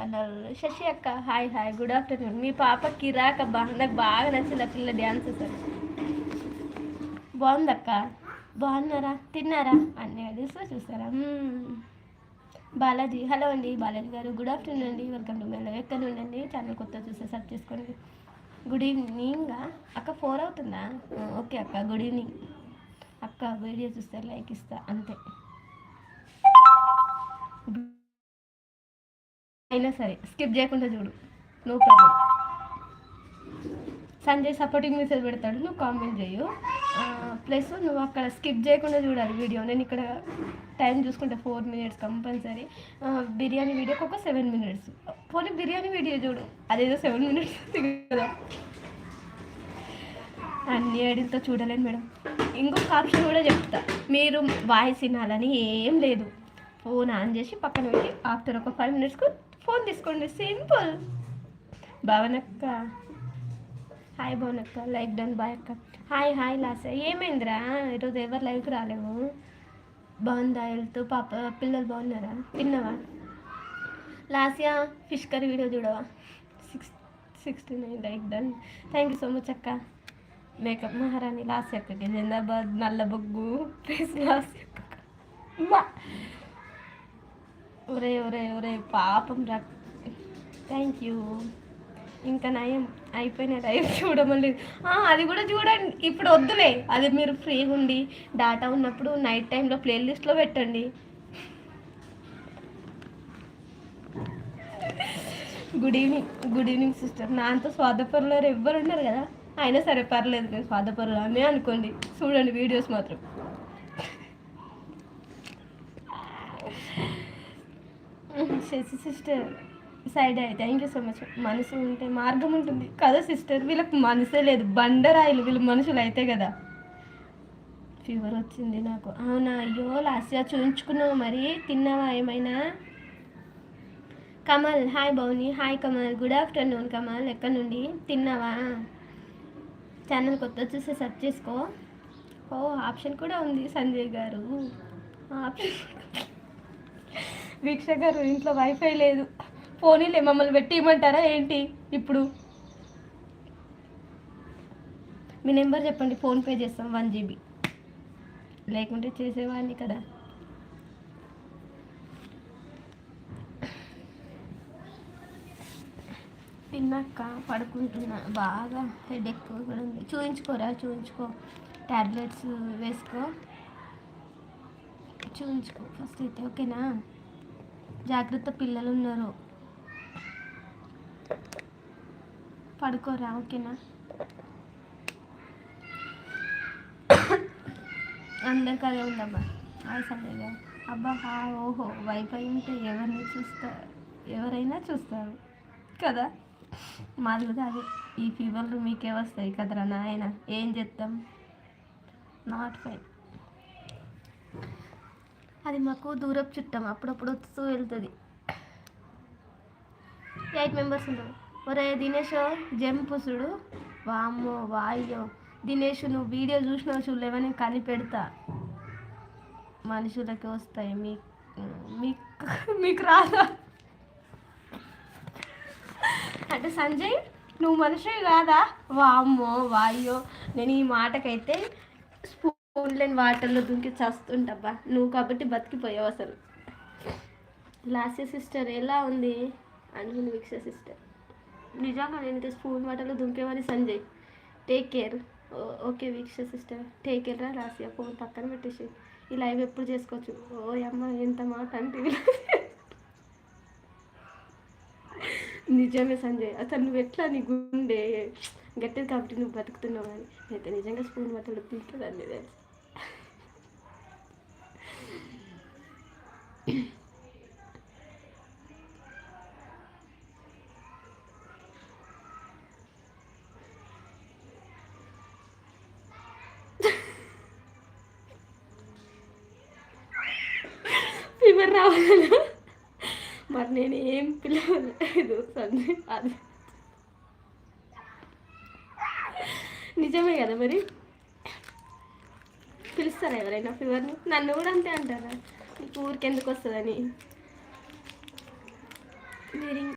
Channel. Shashi అక్క hi hi, good afternoon. మీ పాప కిరాక్ అబ్బా, నాకు బాగా నచ్చింది ఆ పిల్ల డ్యాన్స్ అసలు. బాగుందక్క, బాగున్నారా, తిన్నారా అన్నీ అడిగిస్తా చూస్తారా. బాలాజీ హలో అండి, బాలాజీ గారు గుడ్ ఆఫ్టర్నూన్ అండి, వెల్కమ్ టు మెల్ల. ఎక్కడ ఉండండి, ఛానల్ కొత్త చూస్తే సర్చ్ చేసుకోండి. గుడ్ ఈవినింగ్ అక్క, 4 అవుతుందా? ఓకే అక్క, గుడ్ ఈవినింగ్ అక్క. వీడియో చూస్తే లైక్ ఇస్తా అంతే, అయినా సరే స్కిప్ చేయకుండా చూడు, no problem. Sanjay supporting message పెడతాడు, నువ్వు కామెంట్ చేయు. ప్లస్ నువ్వు అక్కడ స్కిప్ చేయకుండా చూడాలి వీడియో. నేను ఇక్కడ టైం చూసుకుంటా, 4 minutes కంపల్సరీ. బిర్యానీ వీడియోకి ఒక 7 minutes. పోనీ బిర్యానీ వీడియో చూడు, అదేదో 7 minutes కదా. అన్ని ఐడిలతో చూడలేను మేడం. ఇంకొక ఆప్షన్ కూడా చెప్తా, మీరు వాయిస్ వినాలని ఏం లేదు. ఫోన్ ఆన్ చేసి పక్కన పెట్టి ఆఫ్టర్ ఒక 5 minutesకు ఫోన్ తీసుకోండి, సింపుల్. భావనక్క హాయ్, భావనక్క లైక్ డన్, బాయ్ అక్క. హాయ్ హాయ్ లాస, ఏమైందిరా ఈరోజు ఎవరు లైవ్కి రాలేము? బాగుందా హెల్త్? పాప పిల్లలు బాగున్నారా? తిన్నావా? లాస్యా ఫిష్ కర్రీ వీడియో చూడవా? 69 like done, thank you so much అక్క. మేకప్ మహారాణి లాస్య అక్కకి జిందాబాద్. నల్ల బొగ్గు ప్లీజ్ లాస్య అక్క. ఒరే ఒరే ఒరే పాపం రా, థ్యాంక్ యూ. ఇంకా నయం అయిపోయిన లైవ్ చూడమని, అది కూడా చూడండి. ఇప్పుడు వద్దులే, అది మీరు ఫ్రీగా ఉండి డాటా ఉన్నప్పుడు నైట్ టైంలో ప్లేలిస్ట్లో పెట్టండి. Good evening, good evening sister. నా అంత స్వార్థపరులు ఎవ్వరు ఉన్నారు కదా, అయినా సరే పర్లేదు, నేను స్వార్థపరులు అని అనుకోండి. చూడండి వీడియోస్ మాత్రం. శశి సిస్టర్ సైడ్ అయ్యి థ్యాంక్ యూ సో మచ్. మనసు ఉంటే మార్గం ఉంటుంది కదా సిస్టర్, వీళ్ళకి మనసే లేదు, బండరాయిలు వీళ్ళు మనుషులు అయితే కదా. ఫీవర్ వచ్చింది నాకు. అవునా, అయ్యో లాస్ట్గా చూయించుకున్నావు మరి, తిన్నావా ఏమైనా? కమల్ హాయ్ భౌని, hi Kamal, good afternoon Kamal. ఎక్కడి నుండి? తిన్నావా? ఛానల్ కొత్త చూస్తే సెర్చ్ చేసుకో. ఓ ఆప్షన్ కూడా ఉంది సంజయ్ గారు, ఆప్షన్. వీక్ష గారు ఇంట్లో వైఫై లేదు, ఫోన్లే మమ్మల్ని పెట్టి ఇవ్వమంటారా ఏంటి ఇప్పుడు? మీ నెంబర్ చెప్పండి, ఫోన్పే చేస్తాం 1 GB, లేకుంటే చేసేవాడిని కదా. తిన్నాక పడుకుంటున్నా, బాగా హెడేక్ కూడా ఉంది. చూయించుకోరా, చూయించుకో, ట్యాబ్లెట్స్ వేసుకో, చూయించుకో ఫస్ట్ అయితే, ఓకేనా? జాగ్రత్త, పిల్లలు ఉన్నారు, పడుకోరా, ఓకేనా? అందరికి అదే ఉందబ్బా. హాయ్ సంజయ్ గారు. అబ్బా ఓహో, వైఫై ఉంటే ఎవరైనా చూస్తారు కదా. మాది కూడా అదే, ఈ ఫీవర్లు మీకే వస్తాయి కదరా నాయన, ఏం చేస్తాం. నాట్ ఫైన్, అది మాకు దూరపు చుట్టం, అప్పుడప్పుడు వస్తూ వెళ్తుంది. 8 members ఉంటారు. ఒరే దినేష్ జంపుసుడు, వామ్మో వాయ్యో దినేష్, నువ్వు వీడియో చూసినావు చూడలేవని కలిపెడతా, మనుషులకి వస్తాయి, మీకు రాదా అంటే సంజయ్ నువ్వు మనిషివి కాదా? వామ్మో వాయ్యో, నేను ఈ మాటకైతే స్పూన్ లేని వాటర్లో దుంకి చస్తుంటబ్బా, నువ్వు కాబట్టి బతికిపోయావు అసలు. లాస్య సిస్టర్ ఎలా ఉంది అనుకుని, వీక్ష సిస్టర్ నిజంగా నేను స్పూన్ వాటర్లో దుంకేమని Sanjay. Take care. Okay Veeksha sister, take care రా. లాస్య ఫోన్ పక్కన పెట్టేసి ఈ లైవ్ ఎప్పుడు చేసుకోవచ్చు. ఓ అమ్మ ఎంత మాట అంటే, నిజమే సంజయ్, అసలు నువ్వు ఎట్లా, నీ గుండె గట్టిది కాబట్టి నువ్వు బతుకుతున్నావు. అని అయితే నిజంగా స్పూన్ వాటర్లో తింటుందండి తెలుసు. ఫీవర్ రావాలన్నా మరి నేను ఏం పిలవలేదు సంజయ్, అది నిజమే కదా. మరి పిలుస్తారా ఎవరైనా ఫీవర్ని? నన్ను కూడా అంతే అంటారా, నీకు ఊరికి ఎందుకు వస్తుందని? మీరు